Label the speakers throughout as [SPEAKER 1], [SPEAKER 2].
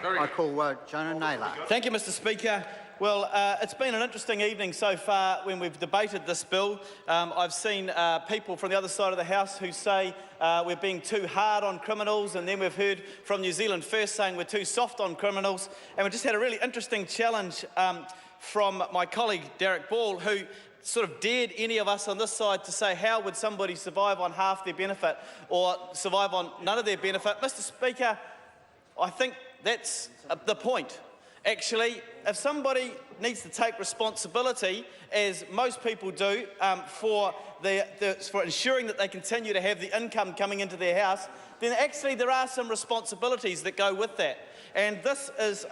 [SPEAKER 1] I call Jonah Naylor.
[SPEAKER 2] Thank you, Mr Speaker. Well, it's been an interesting evening so far when we've debated this bill. I've seen people from the other side of the House who say we're being too hard on criminals, and then we've heard from New Zealand First saying we're too soft on criminals. And we just had a really interesting challenge from my colleague Derek Ball, who sort of dared any of us on this side to say how would somebody survive on half their benefit or survive on none of their benefit. Mr Speaker, I think that's the point. Actually, if somebody needs to take responsibility, as most people do, for ensuring that they continue to have the income coming into their house, then actually there are some responsibilities that go with that. And this is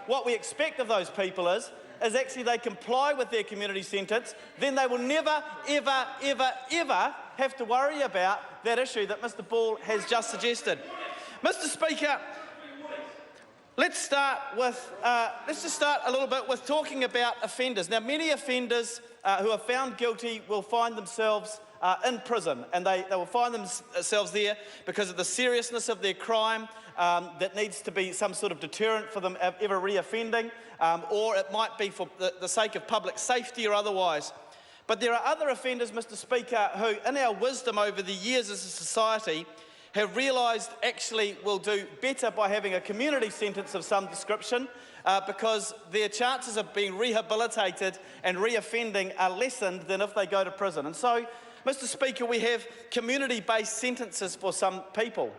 [SPEAKER 2] what we expect of those people is actually they comply with their community sentence, then they will never, ever, ever, ever have to worry about that issue that Mr Ball has just suggested. Mr Speaker, let's just start a little bit with talking about offenders. Now, many offenders who are found guilty will find themselves in prison, and they will find themselves there because of the seriousness of their crime. That needs to be some sort of deterrent for them ever re-offending, or it might be for the sake of public safety or otherwise. But there are other offenders, Mr Speaker, who, in our wisdom over the years as a society, have realised actually will do better by having a community sentence of some description because their chances of being rehabilitated and re-offending are lessened than if they go to prison. And so, Mr Speaker, we have community-based sentences for some people.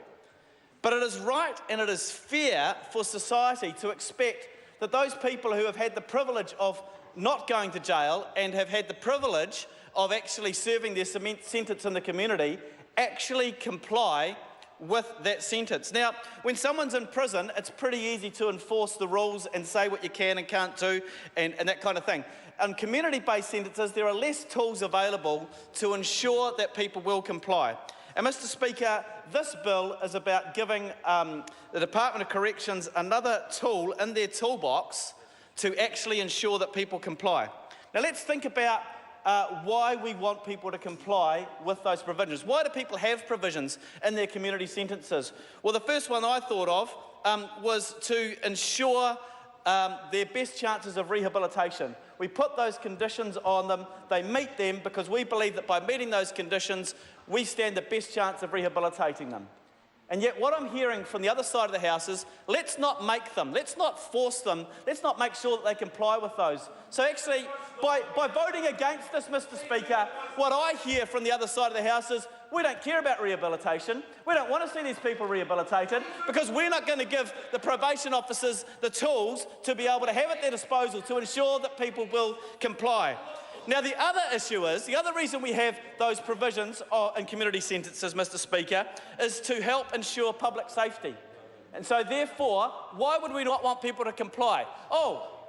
[SPEAKER 2] But it is right and it is fair for society to expect that those people who have had the privilege of not going to jail and have had the privilege of actually serving their sentence in the community actually comply with that sentence. Now, when someone's in prison, it's pretty easy to enforce the rules and say what you can and can't do and that kind of thing. On community-based sentences, there are less tools available to ensure that people will comply. And Mr Speaker, this bill is about giving the Department of Corrections another tool in their toolbox to actually ensure that people comply. Now let's think about why we want people to comply with those provisions. Why do people have provisions in their community sentences? Well, the first one I thought of was to ensure their best chances of rehabilitation. We put those conditions on them, they meet them because we believe that by meeting those conditions, we stand the best chance of rehabilitating them. And yet what I'm hearing from the other side of the House is, let's not make them, let's not force them, let's not make sure that they comply with those. So actually, by voting against this, Mr Speaker, what I hear from the other side of the House is, we don't care about rehabilitation, we don't want to see these people rehabilitated because we're not going to give the probation officers the tools to be able to have at their disposal to ensure that people will comply. Now, the other issue is, the other reason we have those provisions in community sentences, Mr Speaker, is to help ensure public safety. And so, therefore, why would we not want people to comply?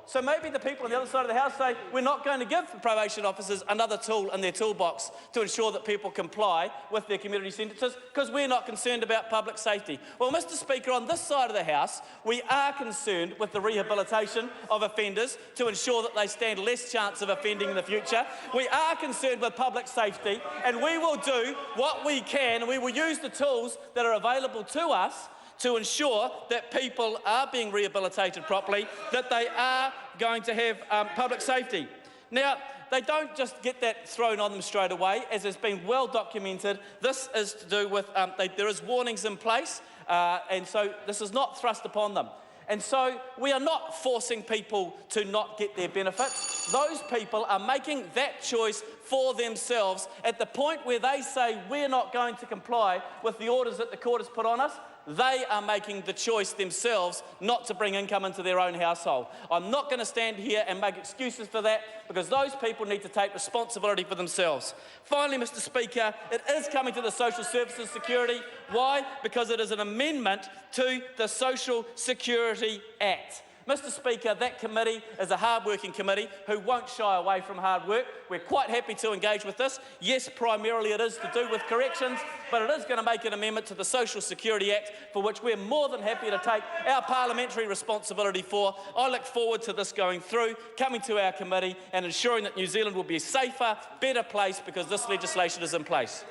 [SPEAKER 2] So maybe the people on the other side of the House say we're not going to give the probation officers another tool in their toolbox to ensure that people comply with their community sentences because we're not concerned about public safety. Well, Mr Speaker, on this side of the House, we are concerned with the rehabilitation of offenders to ensure that they stand less chance of offending in the future. We are concerned with public safety, and we will do what we can, and we will use the tools that are available to us to ensure that people are being rehabilitated properly, that they are going to have public safety. Now, they don't just get that thrown on them straight away, as has been well documented. This is to do with, there is warnings in place, and so this is not thrust upon them. And so we are not forcing people to not get their benefits. Those people are making that choice for themselves at the point where they say we're not going to comply with the orders that the court has put on us. They are making the choice themselves not to bring income into their own household. I'm not going to stand here and make excuses for that because those people need to take responsibility for themselves. Finally, Mr Speaker, it is coming to the Social Services Security. Why? Because it is an amendment to the Social Security Act. Mr Speaker, that committee is a hard-working committee who won't shy away from hard work. We're quite happy to engage with this. Yes, primarily it is to do with corrections, but it is going to make an amendment to the Social Security Act for which we're more than happy to take our parliamentary responsibility for. I look forward to this going through, coming to our committee and ensuring that New Zealand will be a safer, better place because this legislation is in place.